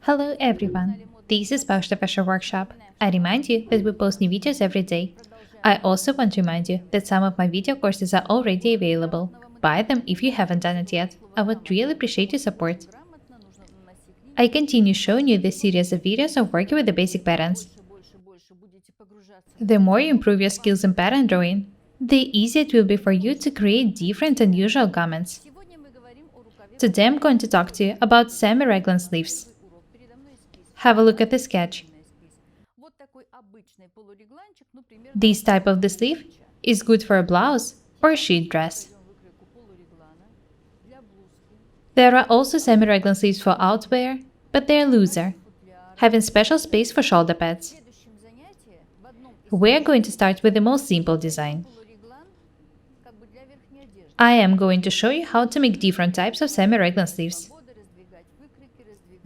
Hello everyone, this is Paukshte Fashion Workshop. I remind you that we post new videos every day. I also want to remind you that some of my video courses are already available. Buy them if you haven't done it yet. I would really appreciate your support. I continue showing you this series of videos of working with the basic patterns. The more you improve your skills in pattern drawing, the easier it will be for you to create different and unusual garments. Today I'm going to talk to you about semi-raglan sleeves. Have a look at the sketch. This type of the sleeve is good for a blouse or a sheath dress. There are also semi-raglan sleeves for outwear, but they are looser, having special space for shoulder pads. We are going to start with the most simple design. I am going to show you how to make different types of semi-raglan sleeves.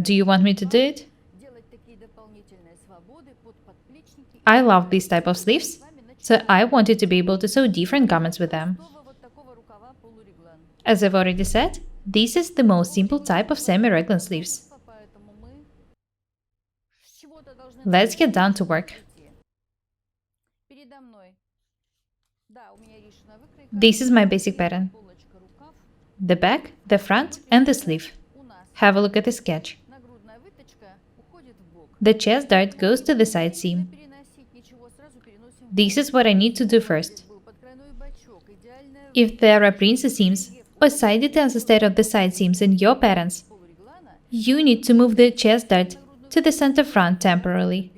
Do you want me to do it? I love this type of sleeves, so I wanted to be able to sew different garments with them. As I've already said, this is the most simple type of semi-raglan sleeves. Let's get down to work. This is my basic pattern. The back, the front, and the sleeve. Have a look at the sketch. The chest dart goes to the side seam. This is what I need to do first. If there are princess seams or side details instead of the side seams in your patterns, you need to move the chest dart to the center front temporarily.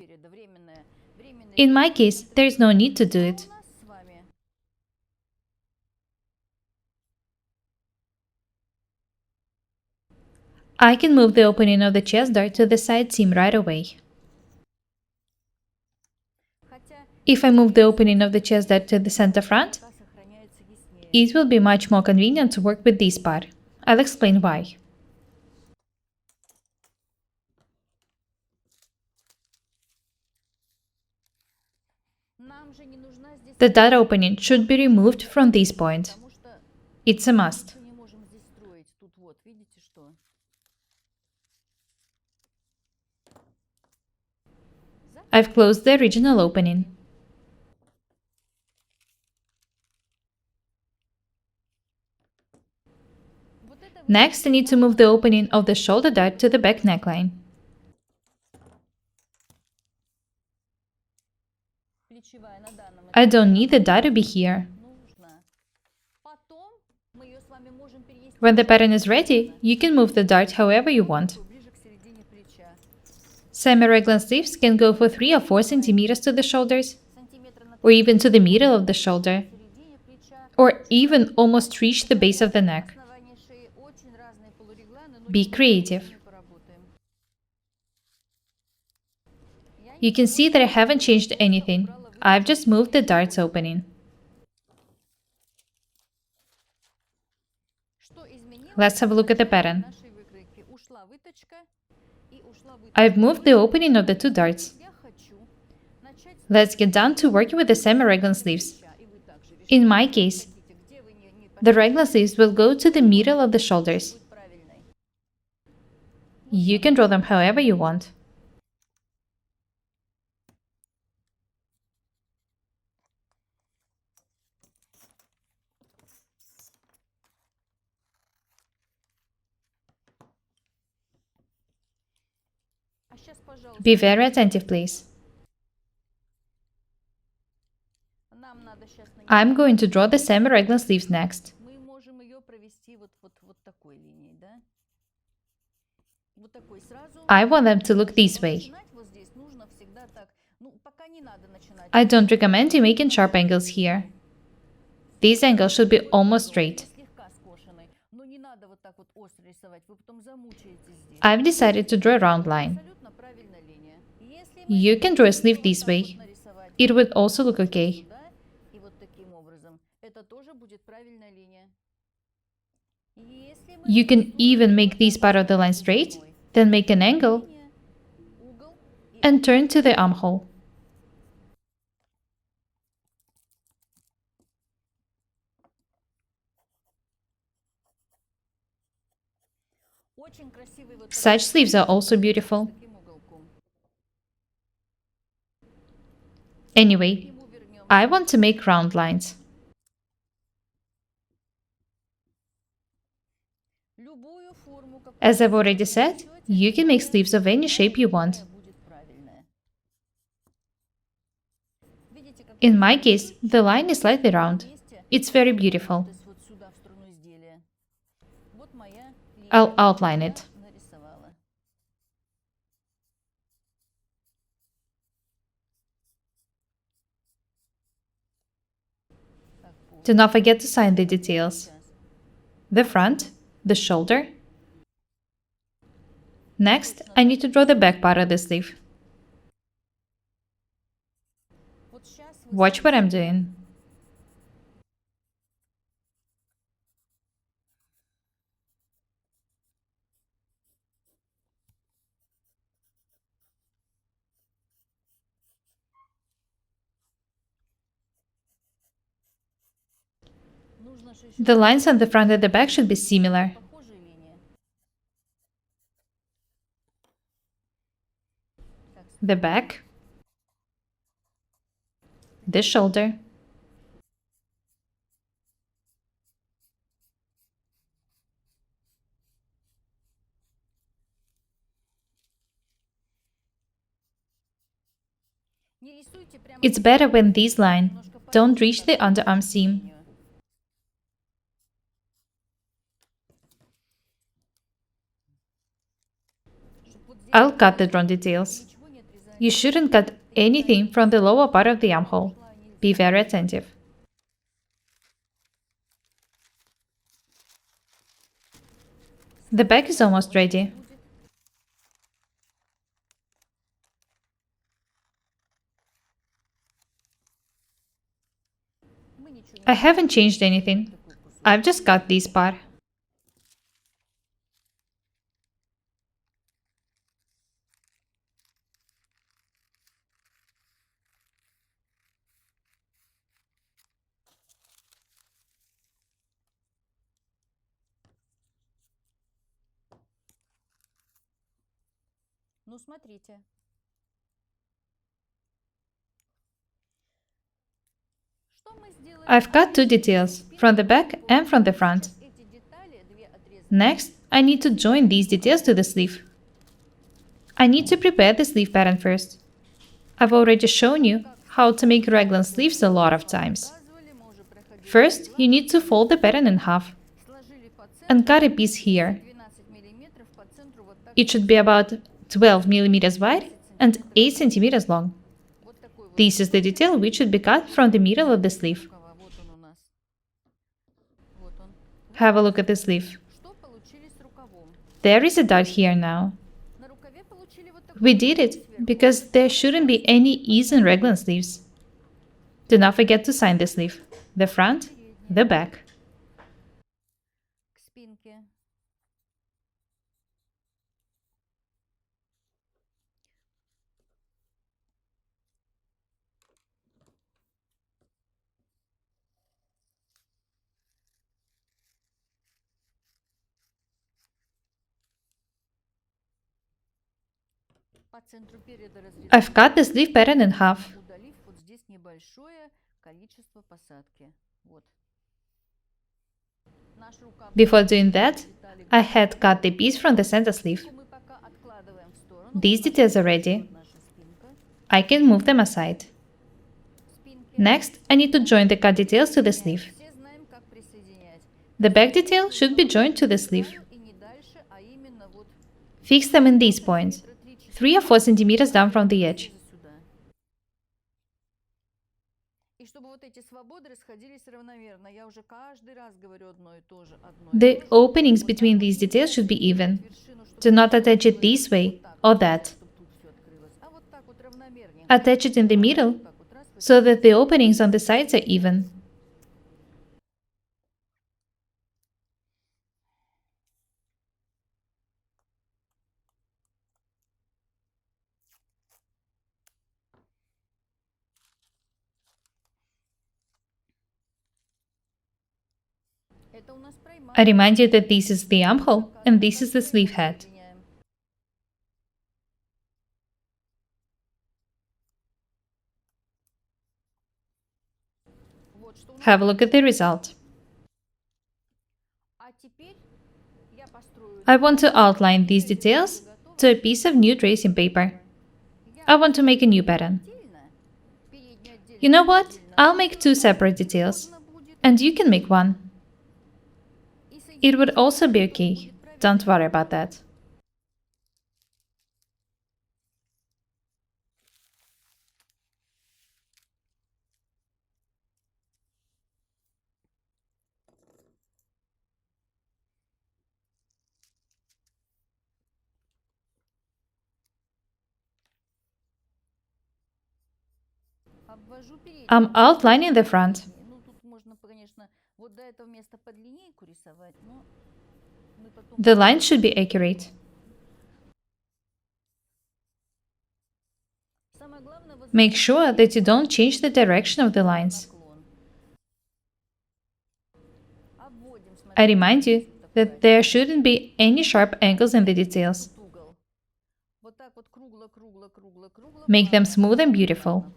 In my case, there is no need to do it. I can move the opening of the chest dart to the side seam right away. If I move the opening of the chest dart to the center front, it will be much more convenient to work with this part. I'll explain why. The dart opening should be removed from this point. It's a must. I've closed the original opening. Next, I need to move the opening of the shoulder dart to the back neckline. I don't need the dart to be here. When the pattern is ready, you can move the dart however you want. Semi-raglan sleeves can go for 3 or 4 centimeters to the shoulders, or even to the middle of the shoulder, or even almost reach the base of the neck. Be creative. You can see that I haven't changed anything. I've just moved the dart's opening. Let's have a look at the pattern. I've moved the opening of the 2 darts. Let's get down to working with the semi-raglan sleeves. In my case, the raglan sleeves will go to the middle of the shoulders. You can draw them however you want. Be very attentive, please. I'm going to draw the semi-raglan sleeves next. I want them to look this way. I don't recommend you making sharp angles here. This angle should be almost straight. I've decided to draw a round line. You can draw a sleeve this way. It would also look okay. You can even make this part of the line straight, then make an angle and turn to the armhole. Such sleeves are also beautiful. Anyway, I want to make round lines. As I've already said, you can make sleeves of any shape you want. In my case, the line is slightly round. It's very beautiful. I'll outline it. Do not forget to sign the details. The front, the shoulder. Next, I need to draw the back part of the sleeve. Watch what I'm doing. The lines on the front and the back should be similar. The back, the shoulder, it's better when these lines don't reach the underarm seam. I'll cut the drawn details. You shouldn't cut anything from the lower part of the armhole. Be very attentive. The back is almost ready. I haven't changed anything. I've just cut this part. I've cut two details, from the back and from the front. Next, I need to join these details to the sleeve. I need to prepare the sleeve pattern first. I've already shown you how to make raglan sleeves a lot of times. First, you need to fold the pattern in half and cut a piece here. It should be about 12 millimeters wide and 8 centimeters long. This is the detail which should be cut from the middle of the sleeve. Have a look at the sleeve. There is a dot here now. We did it because there shouldn't be any ease in raglan sleeves. Do not forget to sign the sleeve, the front, the back. I've cut the sleeve pattern in half. Before doing that, I had cut the piece from the center sleeve. These details are ready. I can move them aside. Next, I need to join the cut details to the sleeve. The back detail should be joined to the sleeve. Fix them in these points, 3 or 4 centimeters down from the edge. The openings between these details should be even. Do not attach it this way or that. Attach it in the middle so that the openings on the sides are even. I remind you that this is the armhole and this is the sleeve head. Have a look at the result. I want to outline these details to a piece of new tracing paper. I want to make a new pattern. You know what? I'll make two separate details, and you can make one. It would also be okay. Don't worry about that. I'm outlining the front. The line should be accurate. Make sure that you don't change the direction of the lines. I remind you that there shouldn't be any sharp angles in the details. Make them smooth and beautiful.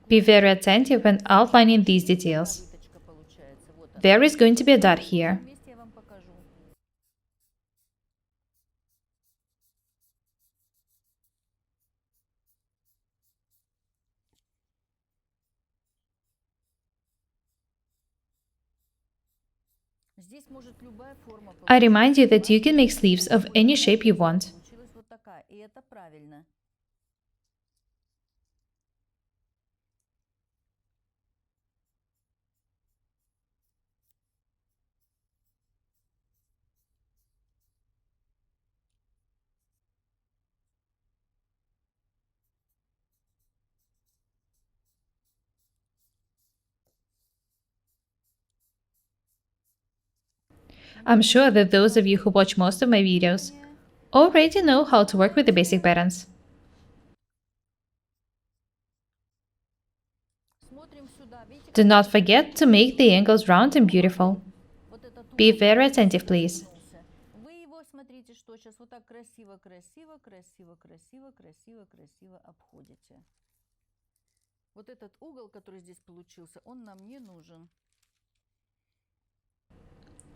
Be very attentive when outlining these details. There is going to be a dot here. I remind you that you can make sleeves of any shape you want. I'm sure that those of you who watch most of my videos already know how to work with the basic patterns. Do not forget to make the angles round and beautiful. Be very attentive, please.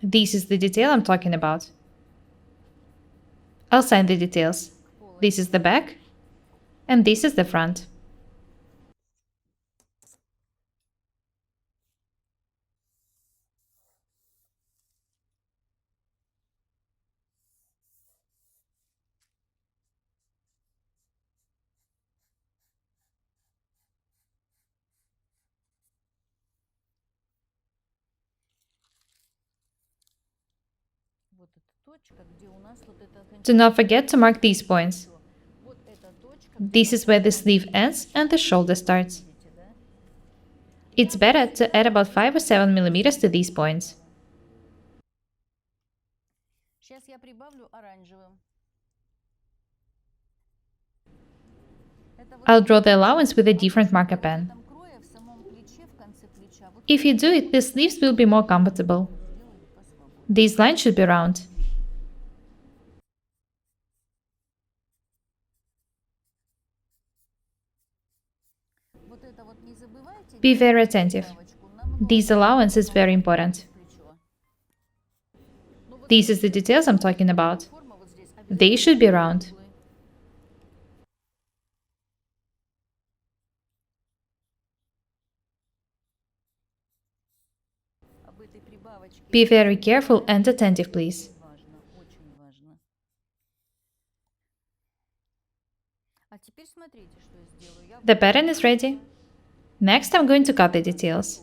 This is the detail I'm talking about. I'll sign the details. This is the back, and this is the front. Do not forget to mark these points. This is where the sleeve ends and the shoulder starts. It's better to add about 5 or 7 millimeters to these points. I'll draw the allowance with a different marker pen. If you do it, the sleeves will be more comfortable. These lines should be round. Be very attentive. This allowance is very important. These are the details I'm talking about. They should be round. Be very careful and attentive, please. The pattern is ready. Next, I'm going to cut the details.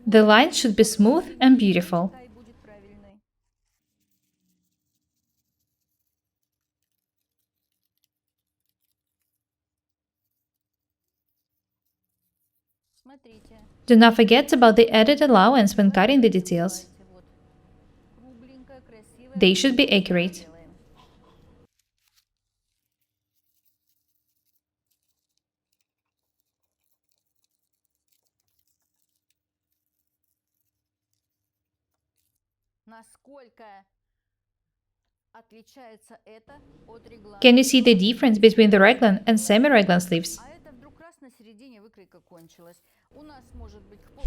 The line should be smooth and beautiful. Do not forget about the added allowance when cutting the details. They should be accurate. Can you see the difference between the raglan and semi-raglan sleeves?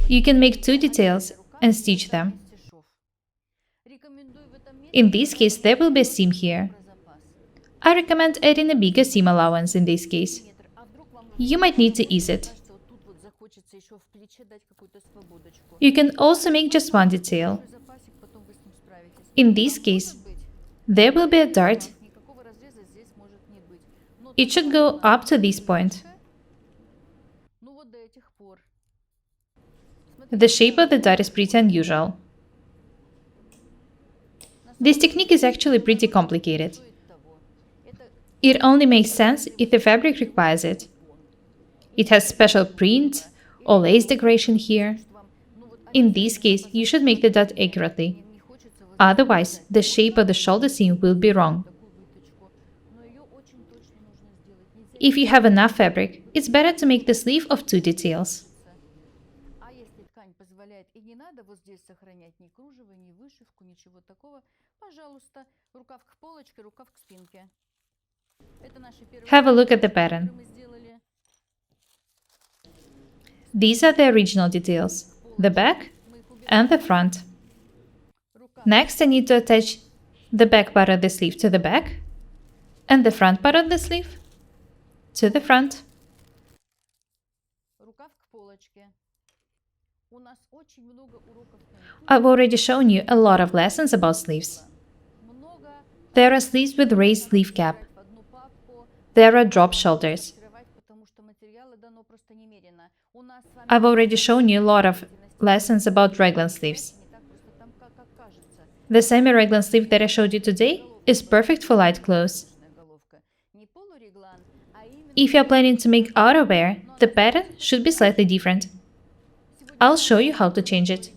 You can make two details and stitch them. In this case, there will be a seam here. I recommend adding a bigger seam allowance in this case. You might need to ease it. You can also make just one detail. In this case, there will be a dart. It should go up to this point. The shape of the dart is pretty unusual. This technique is actually pretty complicated. It only makes sense if the fabric requires it. It has special print or lace decoration here. In this case, you should make the dot accurately. Otherwise, the shape of the shoulder seam will be wrong. If you have enough fabric, it's better to make the sleeve of two details. Have a look at the pattern. These are the original details, the back and the front. Next, I need to attach the back part of the sleeve to the back and the front part of the sleeve to the front. I've already shown you a lot of lessons about sleeves. There are sleeves with raised sleeve cap. There are drop shoulders. I've already shown you a lot of lessons about raglan sleeves. The semi-raglan sleeve that I showed you today is perfect for light clothes. If you're planning to make outerwear, the pattern should be slightly different. I'll show you how to change it.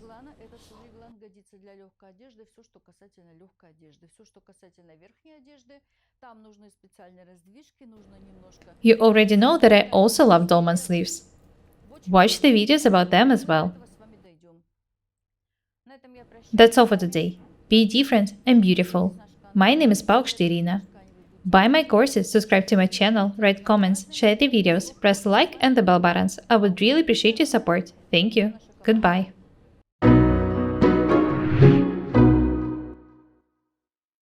You already know that I also love dolman sleeves. Watch the videos about them as well. That's all for today. Be different and beautiful. My name is Paukshte Irina. Buy my courses, subscribe to my channel, write comments, share the videos, press the like and the bell buttons. I would really appreciate your support. Thank you. Goodbye.